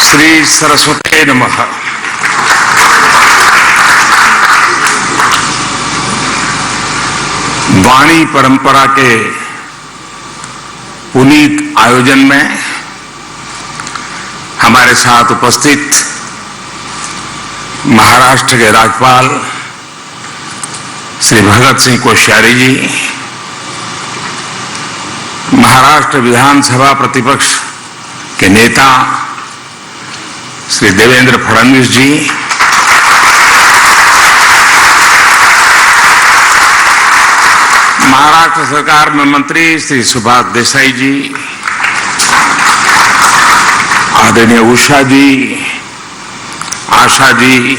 श्री सरस्वती नमः। वाणी परंपरा के पुनीत आयोजन में हमारे साथ उपस्थित महाराष्ट्र के राज्यपाल श्री भगत सिंह कोश्यारी जी, महाराष्ट्र विधानसभा प्रतिपक्ष के नेता श्री देवेंद्र फडणवीस जी, महाराष्ट्र सरकार में मंत्री श्री सुभाष देसाई जी, आदरणीय उषा जी, आशा जी,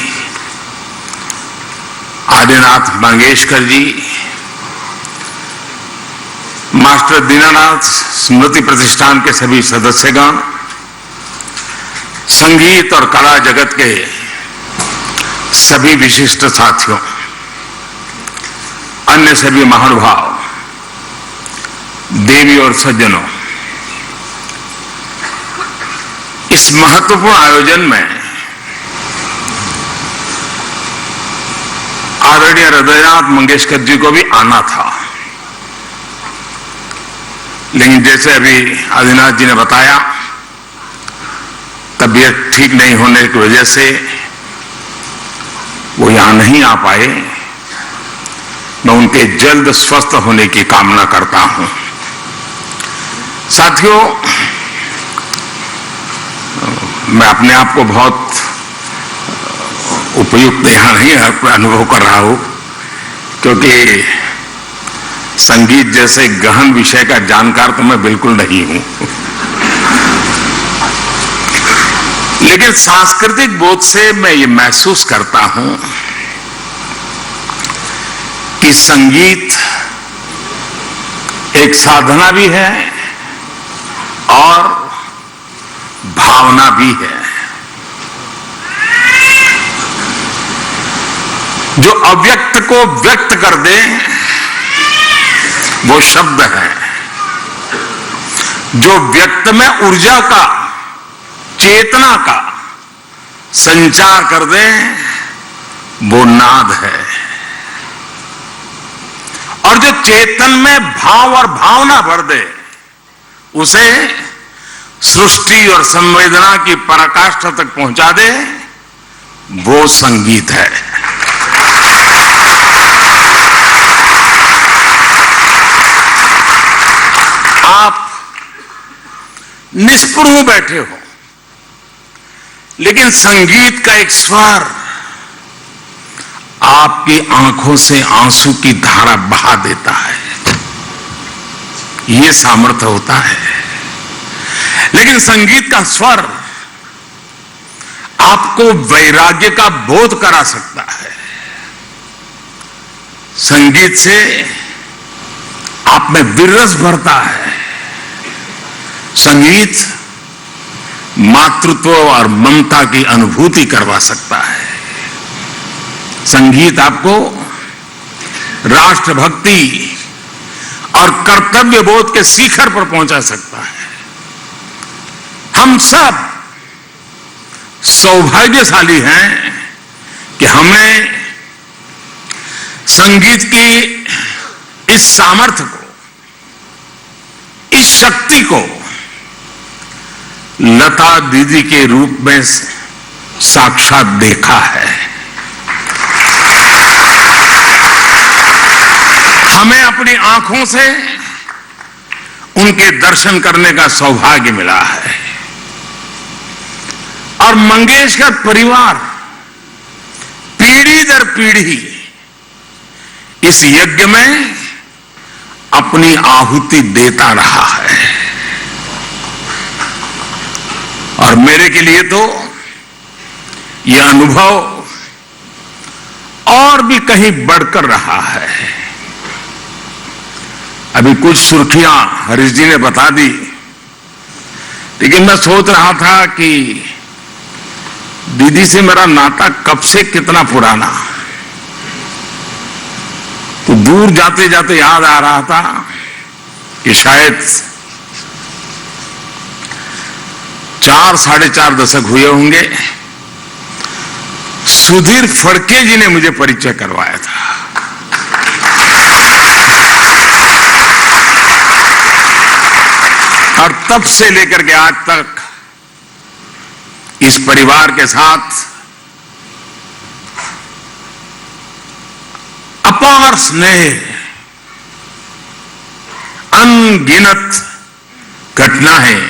आदिनाथ मंगेशकर जी, मास्टर दीनानाथ स्मृति प्रतिष्ठान के सभी सदस्यगण, संगीत और कला जगत के सभी विशिष्ट साथियों, अन्य सभी महानुभाव, देवी और सज्जनों, इस महत्वपूर्ण आयोजन में आदरणीय हृदयनाथ मंगेशकर जी को भी आना था, लेकिन जैसे अभी आदिनाथ जी ने बताया, तबीयत ठीक नहीं होने की वजह से वो यहां नहीं आ पाए। मैं उनके जल्द स्वस्थ होने की कामना करता हूं। साथियों, मैं अपने आप को बहुत उपयुक्त यहां नहीं अनुभव कर रहा हूं, क्योंकि संगीत जैसे गहन विषय का जानकार तो मैं बिल्कुल नहीं हूं, लेकिन सांस्कृतिक बोध से मैं ये महसूस करता हूं कि संगीत एक साधना भी है और भावना भी है। जो अव्यक्त को व्यक्त कर दे वो शब्द है, जो व्यक्त में ऊर्जा का, चेतना का संचार कर दे वो नाद है, और जो चेतन में भाव और भावना भर दे उसे सृष्टि और संवेदना की पराकाष्ठा तक पहुंचा दे वो संगीत है। आप निष्प्रभ बैठे हो, लेकिन संगीत का एक स्वर आपकी आंखों से आंसू की धारा बहा देता है। यह सामर्थ्य होता है। लेकिन संगीत का स्वर आपको वैराग्य का बोध करा सकता है। संगीत से आप में विरस भरता है। संगीत मातृत्व और ममता की अनुभूति करवा सकता है। संगीत आपको राष्ट्रभक्ति और कर्तव्य बोध के शिखर पर पहुंचा सकता है। हम सब सौभाग्यशाली हैं कि हमें संगीत की इस सामर्थ्य को, इस शक्ति को लता दीदी के रूप में साक्षात देखा है। हमें अपनी आंखों से उनके दर्शन करने का सौभाग्य मिला है, और मंगेशकर परिवार पीढ़ी दर पीढ़ी इस यज्ञ में अपनी आहुति देता रहा है। और मेरे के लिए तो यह अनुभव और भी कहीं बढ़कर रहा है। अभी कुछ सुर्खियां हरीश जी ने बता दी, लेकिन मैं सोच रहा था कि दीदी से मेरा नाता कब से कितना पुराना, तो दूर जाते जाते याद आ रहा था कि शायद 4 साढ़े 4 दशक हुए होंगे, सुधीर फड़के जी ने मुझे परिचय करवाया था। और तब से लेकर के आज तक इस परिवार के साथ अपार स्नेह, अनगिनत घटनाएं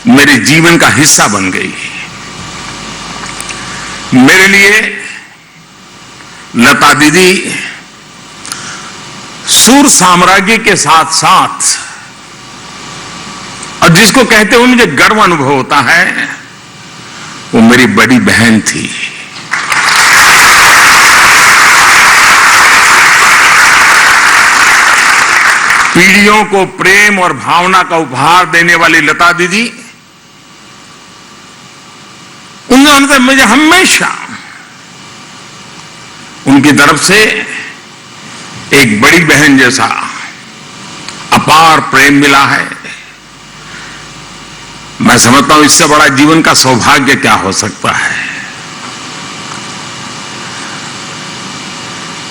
मेरे जीवन का हिस्सा बन गई। मेरे लिए लता दीदी सूर साम्राज्य के साथ साथ, और जिसको कहते हुए मुझे गर्व अनुभव होता है, वो मेरी बड़ी बहन थी। पीढ़ियों को प्रेम और भावना का उपहार देने वाली लता दीदी, उन्होंने मुझे हमेशा उनकी तरफ से एक बड़ी बहन जैसा अपार प्रेम मिला है। मैं समझता हूं इससे बड़ा जीवन का सौभाग्य क्या हो सकता है।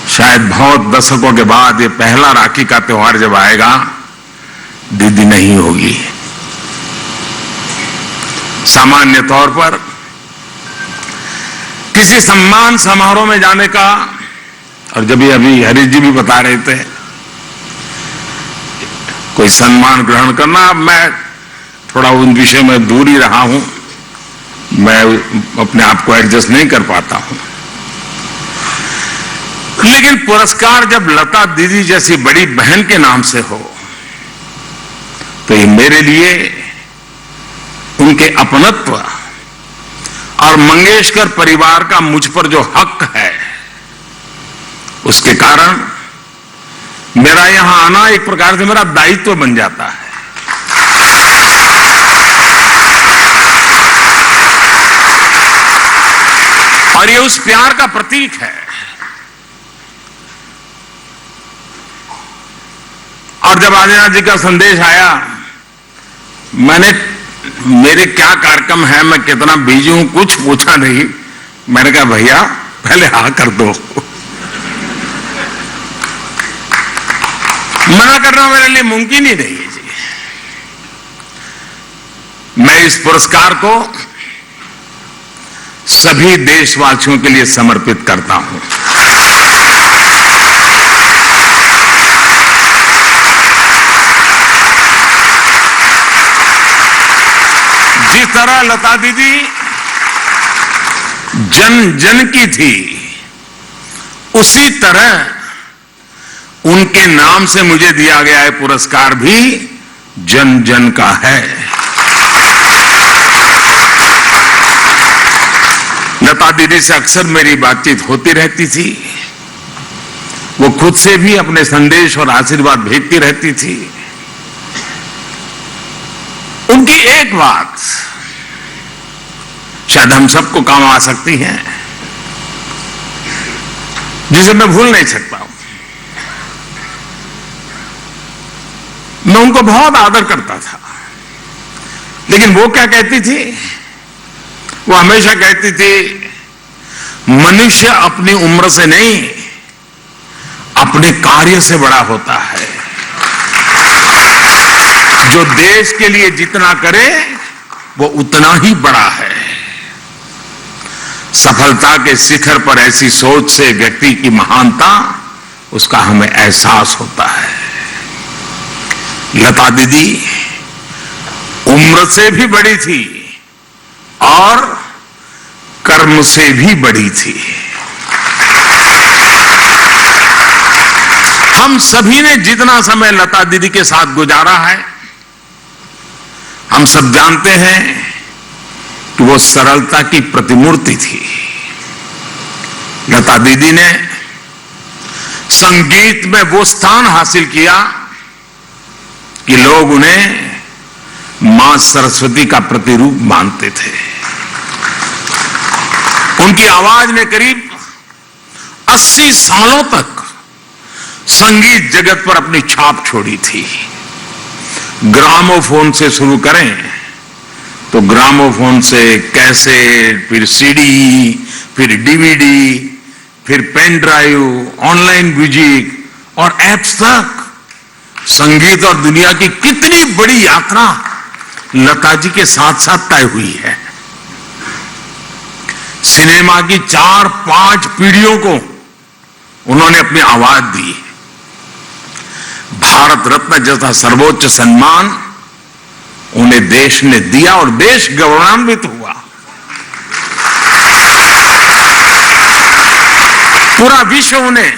शायद बहुत दशकों के बाद ये पहला राखी का त्योहार जब आएगा, दीदी नहीं होगी। सामान्य तौर पर किसी सम्मान समारोह में जाने का, और जब ये अभी हरीश जी भी बता रहे थे, कोई सम्मान ग्रहण करना, अब मैं थोड़ा उन विषय में दूर ही रहा हूं, मैं अपने आप को एडजस्ट नहीं कर पाता हूं। लेकिन पुरस्कार जब लता दीदी जैसी बड़ी बहन के नाम से हो, तो ये मेरे लिए उनके अपनत्व और मंगेशकर परिवार का मुझ पर जो हक है, उसके कारण मेरा यहां आना एक प्रकार से मेरा दायित्व बन जाता है। और ये उस प्यार का प्रतीक है। और जब आदिनाथ जी का संदेश आया, मेरे क्या कार्यक्रम है, मैं कितना बिजी हूं, कुछ पूछा नहीं। मैंने कहा भैया पहले हाँ कर दो। मना करना मेरे लिए मुमकिन ही नहीं है जी। मैं इस पुरस्कार को सभी देशवासियों के लिए समर्पित करता हूं। जिस तरह लता दीदी जन जन की थी, उसी तरह उनके नाम से मुझे दिया गया है पुरस्कार भी जन जन का है। लता दीदी से अक्सर मेरी बातचीत होती रहती थी। वो खुद से भी अपने संदेश और आशीर्वाद भेजती रहती थी। उनकी एक बात शायद हम सबको काम आ सकती है, जिसे मैं भूल नहीं सकता हूं। मैं उनको बहुत आदर करता था, लेकिन वो क्या कहती थी? वो हमेशा कहती थी, मनुष्य अपनी उम्र से नहीं, अपने कार्य से बड़ा होता है। जो देश के लिए जितना करे, वो उतना ही बड़ा है। सफलता के शिखर पर ऐसी सोच से व्यक्ति की महानता, उसका हमें एहसास होता है। लता दीदी उम्र से भी बड़ी थी और कर्म से भी बड़ी थी। हम सभी ने जितना समय लता दीदी के साथ गुजारा है, हम सब जानते हैं कि वो सरलता की प्रतिमूर्ति थी। लता दीदी ने संगीत में वो स्थान हासिल किया कि लोग उन्हें मां सरस्वती का प्रतिरूप मानते थे। उनकी आवाज ने करीब 80 सालों तक संगीत जगत पर अपनी छाप छोड़ी थी। ग्रामोफोन से शुरू करें तो ग्रामोफोन से कैसेट, फिर सीडी, फिर डीवीडी, फिर पेन ड्राइव, ऑनलाइन म्यूजिक और ऐप्स तक संगीत और दुनिया की कितनी बड़ी यात्रा लता जी के साथ साथ तय हुई है। सिनेमा की 4-5 पीढ़ियों को उन्होंने अपनी आवाज दी। भारत रत्न जैसा सर्वोच्च सम्मान उन्हें देश ने दिया और देश गौरवान्वित हुआ। पूरा विश्व उन्हें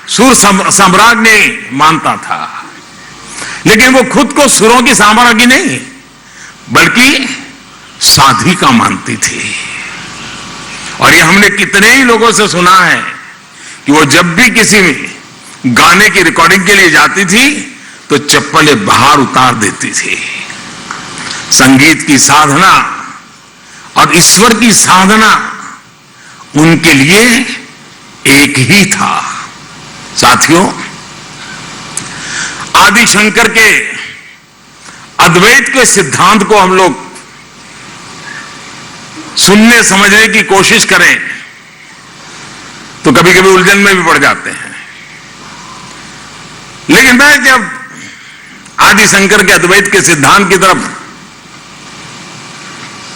सुर साम्राज्ञी मानता था, लेकिन वो खुद को सुरों की साम्राज्ञी नहीं बल्कि साधिका मानती थी। और ये हमने कितने ही लोगों से सुना है कि वो जब भी किसी गाने की रिकॉर्डिंग के लिए जाती थी तो चप्पलें बाहर उतार देती थी। संगीत की साधना और ईश्वर की साधना उनके लिए एक ही था। साथियों, आदि शंकर के अद्वैत के सिद्धांत को हम लोग सुनने समझने की कोशिश करें तो कभी कभी उलझन में भी पड़ जाते हैं। लेकिन मैं जब आदि शंकर के अद्वैत के सिद्धांत की तरफ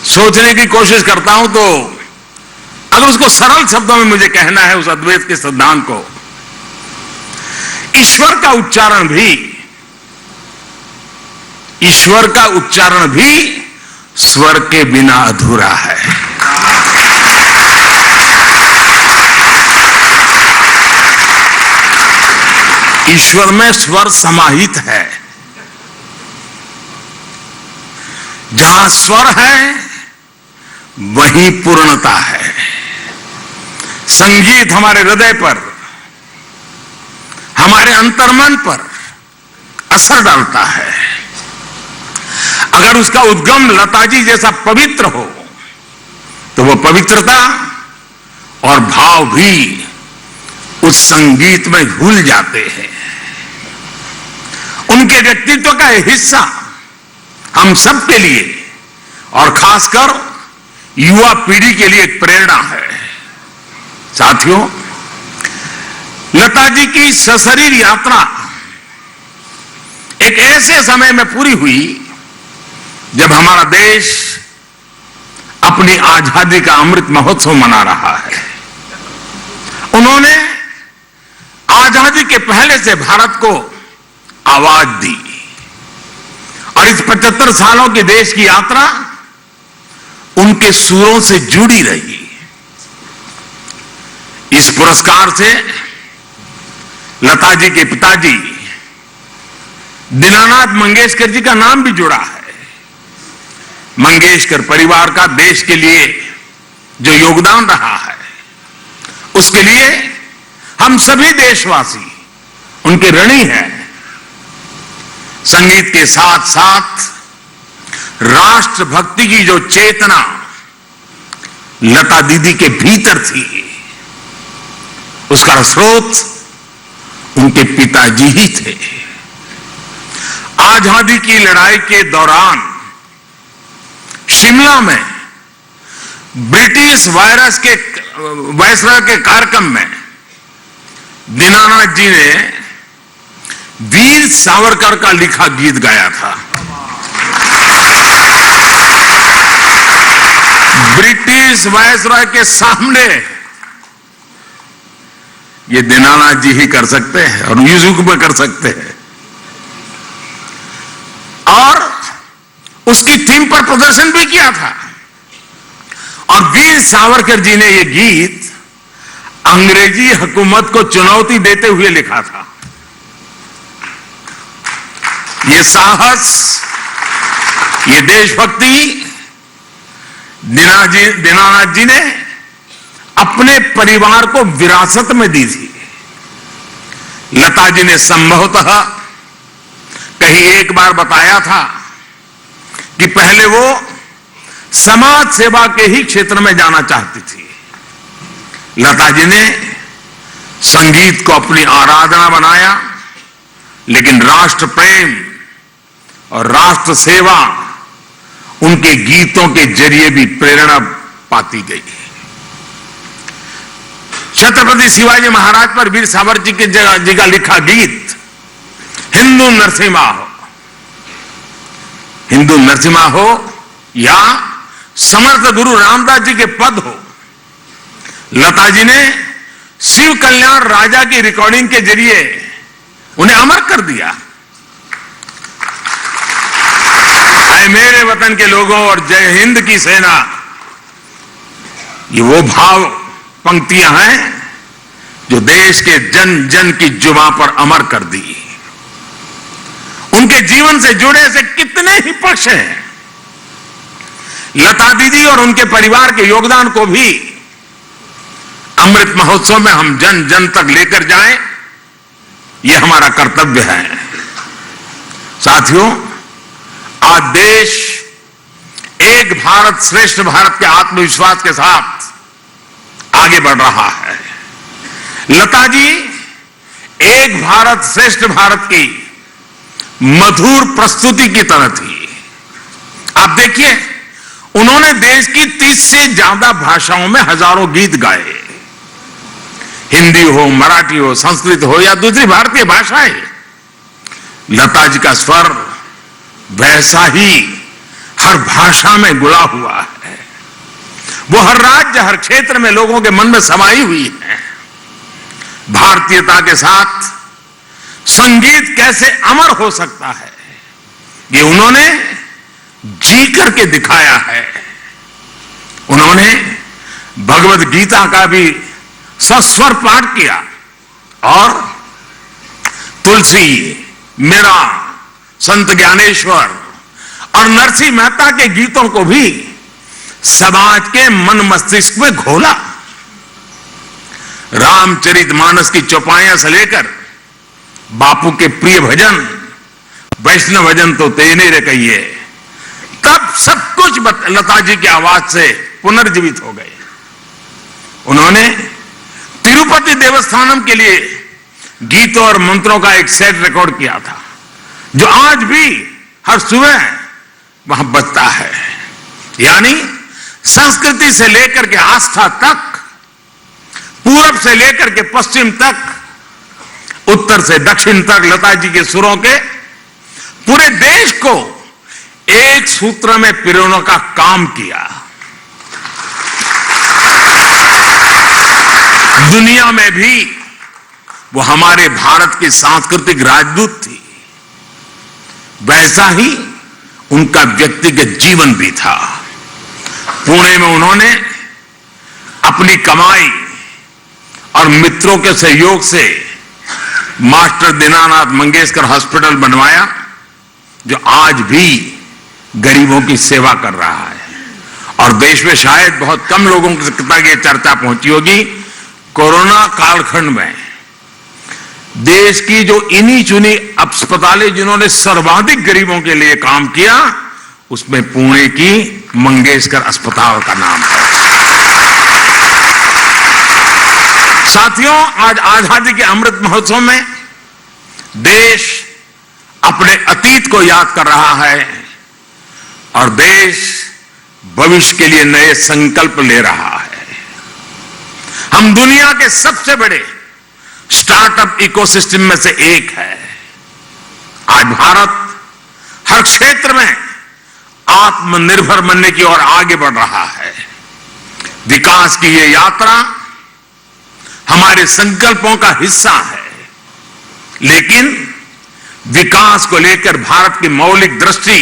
सोचने की कोशिश करता हूं तो अगर उसको सरल शब्दों में मुझे कहना है उस अद्वैत के सिद्धांत को, ईश्वर का उच्चारण भी स्वर के बिना अधूरा है। ईश्वर में स्वर समाहित है। जहां स्वर है वहीं पूर्णता है। संगीत हमारे हृदय पर, हमारे अंतर्मन पर असर डालता है। अगर उसका उद्गम लता जी जैसा पवित्र हो तो वह पवित्रता और भाव भी उस संगीत में घुल जाते हैं। उनके व्यक्तित्व का एक हिस्सा हम सब के लिए और खासकर युवा पीढ़ी के लिए एक प्रेरणा है। साथियों, लता जी की सशरीर यात्रा एक ऐसे समय में पूरी हुई जब हमारा देश अपनी आजादी का अमृत महोत्सव मना रहा है। उन्होंने आजादी के पहले से भारत को आवाज दी और इस 75 सालों के देश की यात्रा उनके सुरों से जुड़ी रही। इस पुरस्कार से लता जी के पिताजी दीनानाथ मंगेशकर जी का नाम भी जुड़ा है। मंगेशकर परिवार का देश के लिए जो योगदान रहा है उसके लिए हम सभी देशवासी उनके ऋणी हैं। संगीत के साथ साथ राष्ट्रभक्ति की जो चेतना लता दीदी के भीतर थी उसका स्रोत उनके पिताजी ही थे। आजादी की लड़ाई के दौरान शिमला में ब्रिटिश वायसराय के कार्यक्रम में दीनानाथ जी ने वीर सावरकर का लिखा गीत गाया था। ब्रिटिश वायसराय के सामने ये दीनानाथ जी ही कर सकते हैं और म्यूजिक में कर सकते हैं। और उसकी थीम पर प्रदर्शन भी किया था। और वीर सावरकर जी ने यह गीत अंग्रेजी हुकूमत को चुनौती देते हुए लिखा था। ये साहस, ये देशभक्ति दीनानाथ जी ने अपने परिवार को विरासत में दी थी। लता जी ने संभवतः कहीं एक बार बताया था कि पहले वो समाज सेवा के ही क्षेत्र में जाना चाहती थी। लता जी ने संगीत को अपनी आराधना बनाया, लेकिन राष्ट्र प्रेम, और राष्ट्र सेवा उनके गीतों के जरिए भी प्रेरणा पाती गई। छत्रपति शिवाजी महाराज पर वीर सावरकर जी का लिखा गीत हिंदू नरसिम्हा हो या समर्थ गुरु रामदास जी के पद हो, लता जी ने शिव कल्याण राजा की रिकॉर्डिंग के जरिए उन्हें अमर कर दिया। ऐ मेरे वतन के लोगों और जय हिंद की सेना, ये वो भाव पंक्तियां हैं जो देश के जन जन की जुबां पर अमर कर दी। उनके जीवन से जुड़े ऐसे कितने ही पक्ष हैं। लता दीदी और उनके परिवार के योगदान को भी अमृत महोत्सव में हम जन जन तक लेकर जाएं, यह हमारा कर्तव्य है। साथियों, आज देश एक भारत श्रेष्ठ भारत के आत्मविश्वास के साथ आगे बढ़ रहा है। लता जी एक भारत श्रेष्ठ भारत की मधुर प्रस्तुति की तरह थी। आप देखिए, उन्होंने देश की 30 से ज्यादा भाषाओं में हजारों गीत गाए। हिंदी हो, मराठी हो, संस्कृत हो या दूसरी भारतीय भाषाएं, लता जी का स्वर वैसा ही हर भाषा में गुड़ा हुआ है। वो हर राज्य, हर क्षेत्र में लोगों के मन में समाई हुई है। भारतीयता के साथ संगीत कैसे अमर हो सकता है, ये उन्होंने जी करके दिखाया है। उन्होंने भगवत गीता का भी सस्वर पाठ किया और तुलसी, मीरा, संत ज्ञानेश्वर और नरसिंह मेहता के गीतों को भी समाज के मन मस्तिष्क में घोला। रामचरितमानस की चौपाइयां से लेकर बापू के प्रिय भजन, वैष्णव भजन तो तेने रे कहिए, तब सब कुछ लता जी की आवाज से पुनर्जीवित हो गए। उन्होंने तिरुपति देवस्थानम के लिए गीतों और मंत्रों का एक सेट रिकॉर्ड किया था, जो आज भी हर सुबह वहां बजता है। यानी संस्कृति से लेकर के आस्था तक, पूरब से लेकर के पश्चिम तक, उत्तर से दक्षिण तक लता जी के सुरों के पूरे देश को एक सूत्र में पिरोने का काम किया। दुनिया में भी वो हमारे भारत की सांस्कृतिक राजदूत थी। वैसा ही उनका व्यक्तिगत जीवन भी था। पुणे में उन्होंने अपनी कमाई और मित्रों के सहयोग से मास्टर दीनानाथ मंगेशकर हॉस्पिटल बनवाया, जो आज भी गरीबों की सेवा कर रहा है। और देश में शायद बहुत कम लोगों तक ये चर्चा पहुंची होगी, कोरोना कालखंड में देश की जो इन्हीं चुनी अस्पतालें जिन्होंने सर्वाधिक गरीबों के लिए काम किया, उसमें पुणे की मंगेशकर अस्पताल का नाम है। साथियों, आज आजादी के अमृत महोत्सव में देश अपने अतीत को याद कर रहा है और देश भविष्य के लिए नए संकल्प ले रहा है। हम दुनिया के सबसे बड़े स्टार्टअप इकोसिस्टम में से एक है। आज भारत हर क्षेत्र में आत्मनिर्भर बनने की ओर आगे बढ़ रहा है। विकास की ये यात्रा हमारे संकल्पों का हिस्सा है, लेकिन विकास को लेकर भारत की मौलिक दृष्टि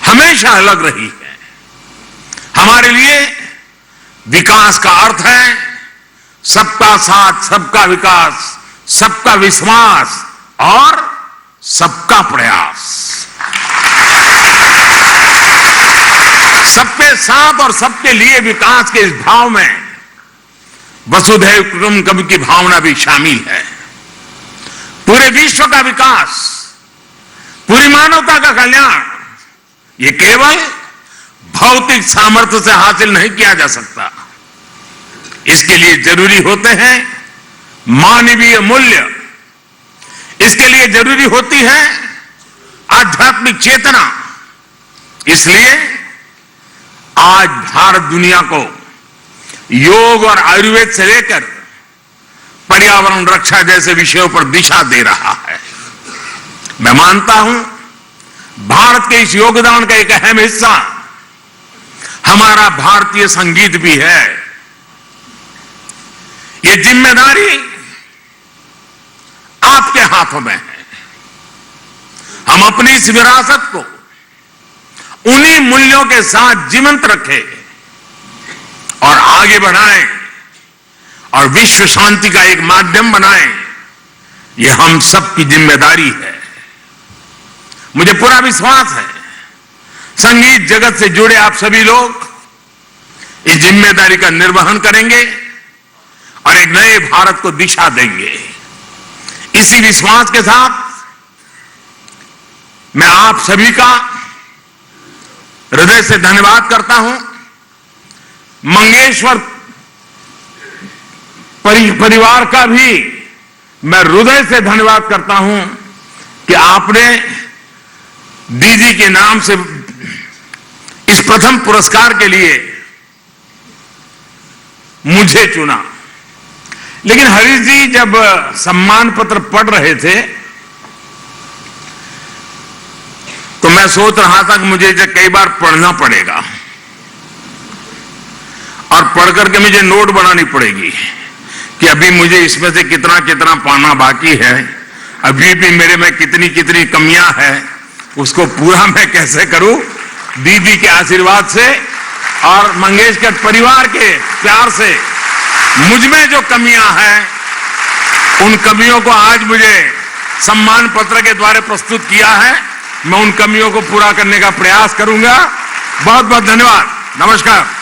हमेशा अलग रही है। हमारे लिए विकास का अर्थ है सबका साथ, सबका विकास, सबका विश्वास और सबका प्रयास। सबके साथ और सबके लिए विकास के इस भाव में वसुधैव कुटुंबकम की भावना भी शामिल है। पूरे विश्व का विकास, पूरी मानवता का कल्याण, ये केवल भौतिक सामर्थ्य से हासिल नहीं किया जा सकता। इसके लिए जरूरी होते हैं मानवीय मूल्य, इसके लिए जरूरी होती है आध्यात्मिक चेतना। इसलिए आज भारत दुनिया को योग और आयुर्वेद से लेकर पर्यावरण रक्षा जैसे विषयों पर दिशा दे रहा है। मैं मानता हूं भारत के इस योगदान का एक अहम हिस्सा हमारा भारतीय संगीत भी है। ये जिम्मेदारी आपके हाथों में है। हम अपनी इस विरासत को उन्हीं मूल्यों के साथ जीवंत रखें और आगे बढ़ाएं और विश्व शांति का एक माध्यम बनाएं। ये हम सबकी जिम्मेदारी है। मुझे पूरा विश्वास है संगीत जगत से जुड़े आप सभी लोग इस जिम्मेदारी का निर्वहन करेंगे और एक नए भारत को दिशा देंगे। इसी विश्वास के साथ मैं आप सभी का हृदय से धन्यवाद करता हूं। मंगेश्वर परिवार का भी मैं हृदय से धन्यवाद करता हूं कि आपने दीदी के नाम से इस प्रथम पुरस्कार के लिए मुझे चुना। लेकिन हरीश जी जब सम्मान पत्र पढ़ रहे थे तो मैं सोच रहा था कि मुझे इसे कई बार पढ़ना पड़ेगा और पढ़ करके मुझे नोट बनानी पड़ेगी कि अभी मुझे इसमें से कितना कितना पाना बाकी है, अभी भी मेरे में कितनी कितनी कमियां हैं, उसको पूरा मैं कैसे करूं। दीदी के आशीर्वाद से और मंगेशकर परिवार के प्यार से मुझ में जो कमियां हैं उन कमियों को आज मुझे सम्मान पत्र के द्वारा प्रस्तुत किया है। मैं उन कमियों को पूरा करने का प्रयास करूंगा। बहुत बहुत धन्यवाद। नमस्कार।